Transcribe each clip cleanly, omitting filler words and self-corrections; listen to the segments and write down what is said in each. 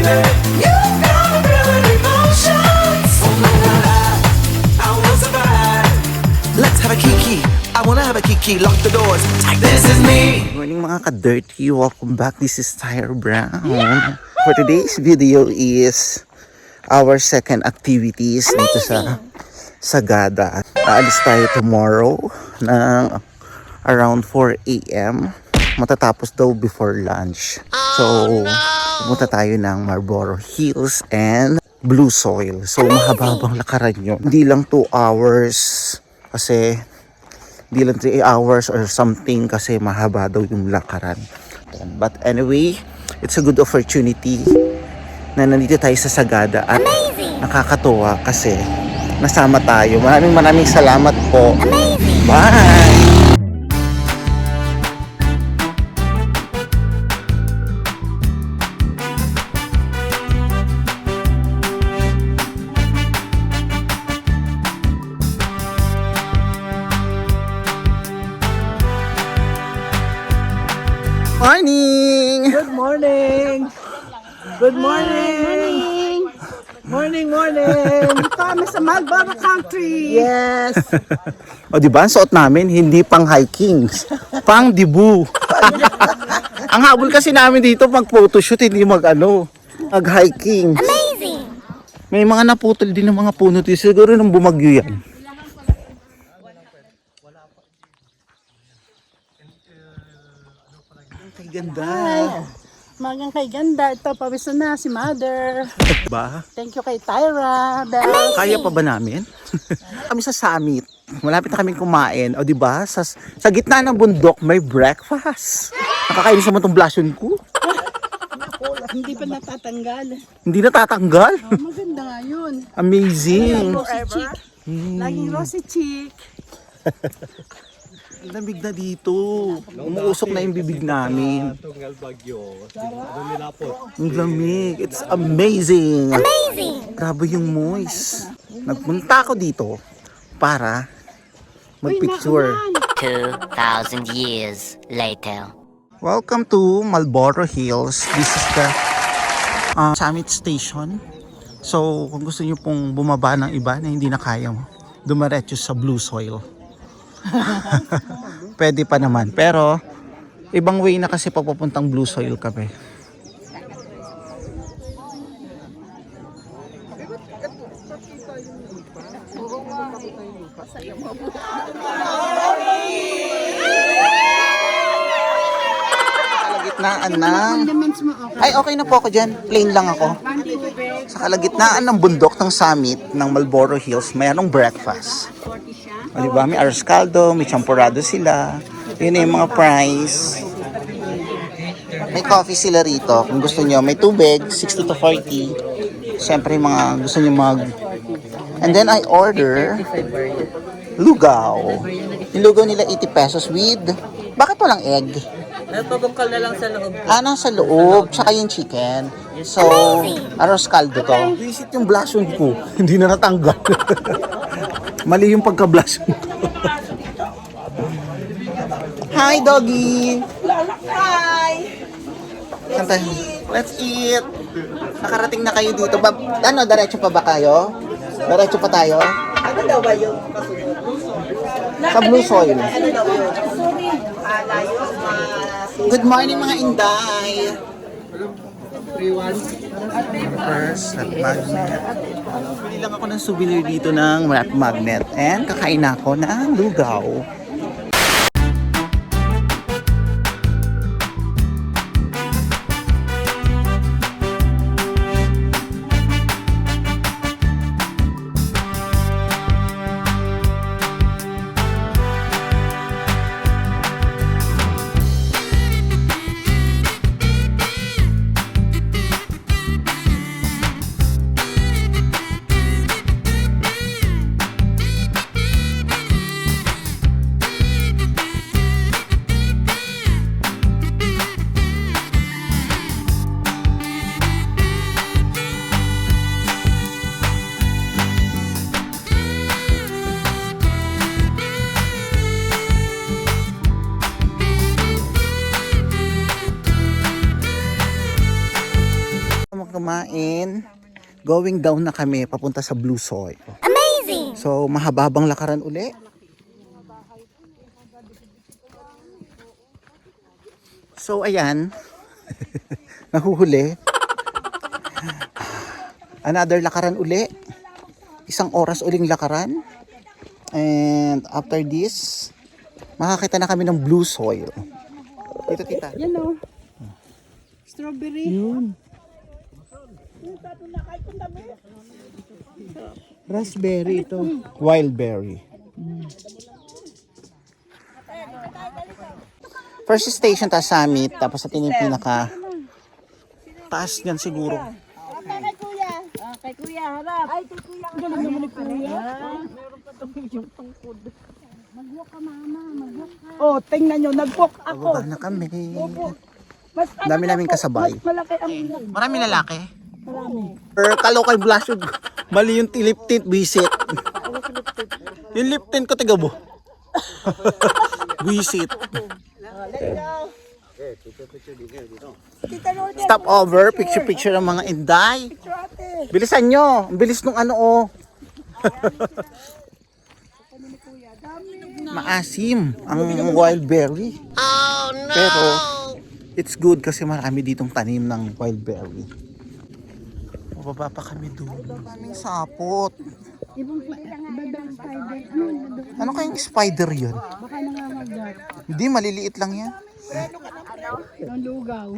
baby. You got real emotions. Oh my God, I want somebody. Let's have a kiki. I wanna have a kiki. Lock the doors. This is me. Good morning mga ka-dirty. Welcome back. This is Tyre Brown. For today's video is our second activities dito sa Sagada. Aalis tayo tomorrow ng around 4 a.m. Matatapos daw before lunch. So, pumunta tayo ng Marlboro Hills and Blue Soil. So, mahababang lakaran yun. Hindi lang 2 hours kasi hindi lang 3 hours or something kasi mahaba daw yung lakaran. But anyway, it's a good opportunity na nandito tayo sa Sagada at nakakatuwa kasi nasama tayo. Maraming salamat po. Bye! Morning! Good morning! Good morning! Morning! Dito kami sa Marlboro Country! Yes! O diba, ang suot namin, hindi pang hiking, pang dibu. Ang habol kasi namin dito, mag photoshoot, hindi mag-hiking. Amazing! May mga naputol din ng mga puno dito, siguro nung bumagyo yan. Ang ganda. Magang kay ganda. Ito, pawis na si Mother. Ba? Thank you kay Tyra. Kaya pa ba namin? Kami sa summit. Malapit na kaming kumain. O diba? Sa gitna ng bundok may breakfast. Nakakainis naman tong blushon ko. Hindi pa natatanggal. Hindi natatanggal. Oh, maganda nga yun. Amazing. Rosy cheek. Laging rosy cheek. Ang lamig na dito. Umuusok na yung bibig namin. Ang lamig. It's amazing. Grabe yung moist. Nagpunta ako dito para magpicture. 2,000 years later. Welcome to Marlboro Hills. This is the summit station. So, kung gusto niyo pong bumaba ng iba na hindi na kaya dumiretso sa Blue Soil. Pwede pa naman. Pero, ibang way na kasi papupuntang Blue Soil kami. Kalagitnaan ng... Ay, okay na po ako dyan. Plain lang ako. Sa kalagitnaan ng bundok ng summit ng Marlboro Hills, mayroong breakfast. O, diba? May arroz caldo, may champurrado sila. Yun na yung mga price. May coffee sila rito. Kung gusto nyo, may tubig, 60 to 40. Siyempre, mga gusto nyo And then I order lugaw. Yung lugaw nila 80 pesos with... Bakit walang egg? Pabungkal na lang sa loob. Nasa loob, tsaka yung chicken. So, arroz caldo to. Visit yung blushon ko. Hindi na natanggal. Mali yung pagka-blushon ko. Hi, doggy! Hi! Saan tayo? Let's eat! Nakarating na kayo dito. Diretso pa ba kayo? Diretso pa tayo? Ano daw ba yung Sa Blue Soil. Ano daw yun? Good morning mga Inday! First, at magnet. Bili lang ako ng souvenir dito ng magnet. And kakain na ako ng lugaw. kumain. Going down na kami, papunta sa Blue Soil. Amazing! So, mahababang lakaran uli. So, ayan. Nahuhuli. Another lakaran uli. 1 oras uling lakaran. And after this, makakita na kami ng Blue Soil. Dito, tita. Yan o. Strawberry. Raspberry ito. Wild berry. First station ta summit, tapos sa yung pinaka taas niyan siguro. Kay kuya, harap. Ay, kay kuya. Galing naman ni kuya. Meron pa itong yung tungkod. Mag-walk ka, mama. Mag-walk ka. Oh, tingnan nyo. Nag-walk ako. Bababa na kami. Mas Dami naming kasabay. Mas malaki ang Marami lalaki. marami. Kalokay blush yun. Mali yung lip tint, visit. Yung lip tint ko, tiga mo. Visit. Stop over, picture ang mga inday. Bilisan nyo, ang bilis nung ano oh. Maasim ang wild berry. Oh no! Pero it's good kasi marami ditong tanim ng wild berry. Mababa pa kami doon. Maraming sapot. Ibang spider. Ano kayang spider yun? Baka nangangagat. Hindi, maliliit lang yan. Ang lugaw.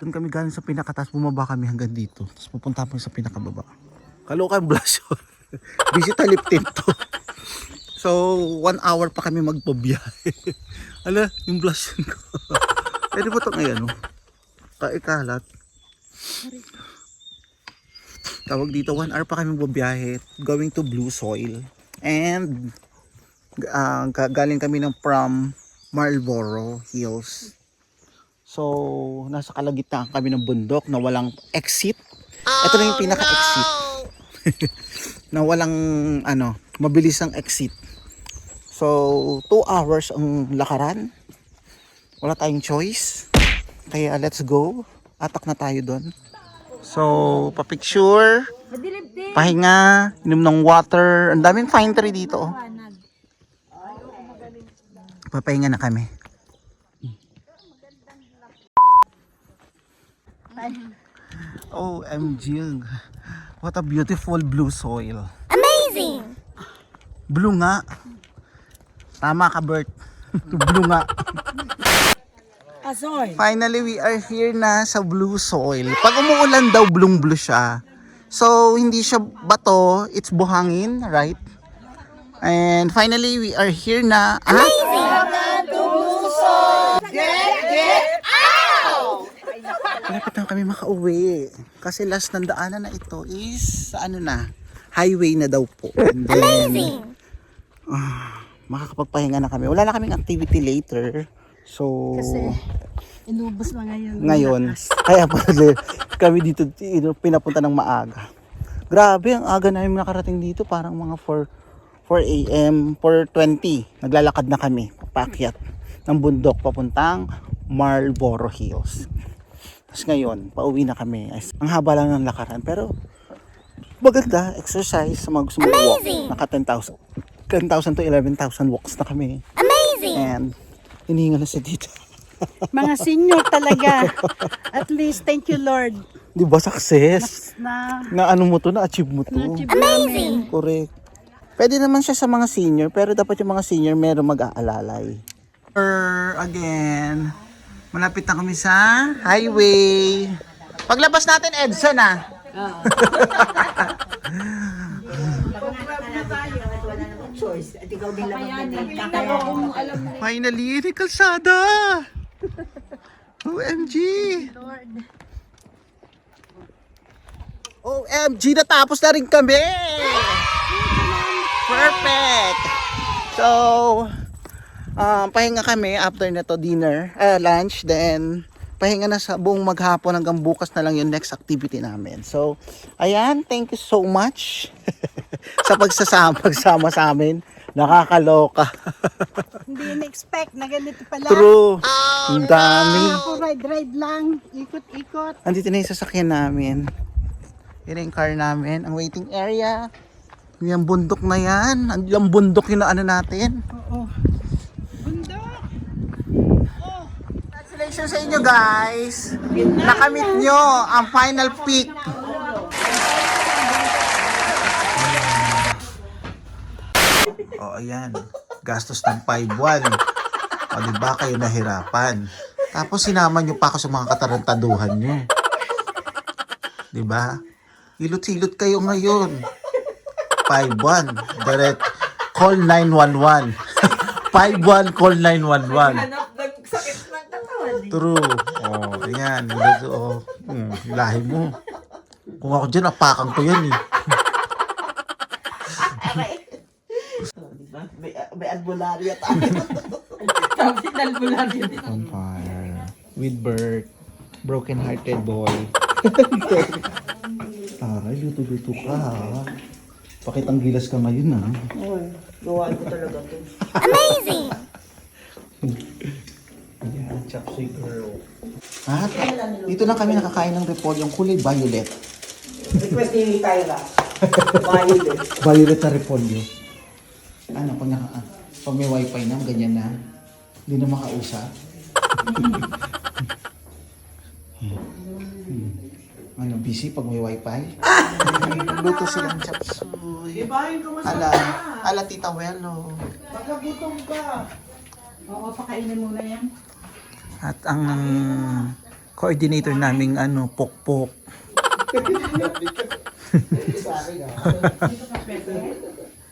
Doon kami galing sa pinakataas, bumaba kami hanggang dito. Tapos pupunta kami sa pinakababa. Kalokan blush yun. Visit lip tint to. So, 1 hour pa kami magpabiyahe. Ala, yung blush yun ko. Pwede ba ito ngayon? Kaikalat. Tawag dito, 1 hour pa kami magpabiyahe. Going to Blue Soil. And, galing kami from Marlboro Hills. So, nasa kalagitnaan kami ng bundok na walang exit. Ito na yung pinaka-exit. Na walang, mabilis ang exit. So, 2 hours ang lakaran. Wala tayong choice. Kaya, let's go. Atak na tayo doon. So, papicture. Pahinga. Inom ng water. Ang daming pine tree dito. Oh. Papahinga na kami. OMG. What a beautiful blue soil. Amazing! Blue nga. Tama ka, Bert. Blue nga. Asoy. Finally, we are here na sa blue soil. Pag umuulan daw, blue siya. So, hindi siya bato. It's buhangin, right? And finally, we are here na. Malapit na kami makauwi. Kasi last ng daanan na ito is sa highway na daw po. And then, makakapagpahinga na kami. Wala na kaming activity later. So, Kasi, inubos na ngayon. ngayon, kaya pala kami dito pinapunta ng maaga. Grabe, ang aga namin nakarating dito. Parang mga 4 a.m., 4:20. Naglalakad na kami, papakyat ng bundok papuntang Marlboro Hills. Tapos ngayon, pauwi na kami. Ang haba lang ng lakaran, pero maganda, exercise sa mga gusto mag-walk. Naka 10,000 to 11,000 walks na kami. Amazing! And hinihinga na si Tita. Mga senior talaga. At least, thank you Lord. Di ba success? Na Na mo to, na-achieve mo to. na-achieve namin. Correct. Pwede naman siya sa mga senior, pero dapat yung mga senior meron mag-aalalay. Again, malapit na kami sa highway. Paglabas natin, Edson Finally, may kalsada! OMG! OMG, natapos na rin kami! Perfect! So, pahinga kami after na to lunch, then pahinga na sa buong maghapon hanggang bukas na lang yung next activity namin. So, ayan, thank you so much sa pagsama sa amin. Nakakaloka. Hindi na-expect na ganito pala. True. Ang dami. Ako ride lang, ikot-ikot. Andito na yung sasakyan namin. Yan yung car namin. Ang waiting area. Yung bundok na yan. Yung bundok yung ano natin. Oo. Bundok. Congratulations sa inyo guys. Nakamit nyo ang final peak. O ayan. Gastos ng 5-1. O diba kayo nahirapan. Tapos sinama nyo pa ako sa mga katarantaduhan nyo. Diba? Hilot-hilot kayo ngayon. 5-1. Direct. Call 911. 5-1, call 911. Sakit ng katawan. True. Oh, ayan. Oh, lahi mo. Kung ako dyan, apakan ko yan eh. May albularya tayo. Sabi ng albularyo din. On fire. With Bert. Broken-hearted boy. Taray, luto-luto ka ha. Pakitang gilas ka ngayon ha. Gawain ko talaga to. Ayan, chopsy girl. At dito lang kami nakakain ng repolyo. Yung kulay violet. Request ni Tyra. Violet. Violet na repolyo. Ano, pag may wifi na, ganyan na. Hindi na makausap. Ano, busy pag may wifi? Luto silang chapsuy. Ibahin ko mas Ala, Tita Welo. pagkagutom ka. Oo, pakainin muna yan. At ang coordinator naming pokpok.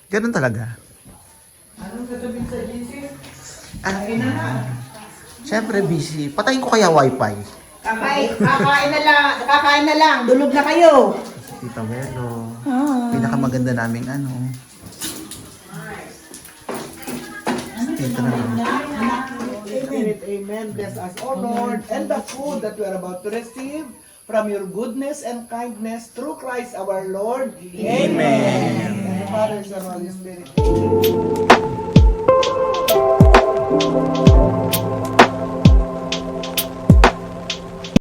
Ganun talaga. Anong sasabihin sa GC? Siyempre busy. Patayin ko kaya wifi. Kakain na lang. Dulog na kayo. Tita Welo. Pinakamaganda naming Tita na lang. Amen. Bless us, O Lord, and the food that we are about to receive from your goodness and kindness through Christ our Lord. Amen. And the Father, Son, and Holy Spirit.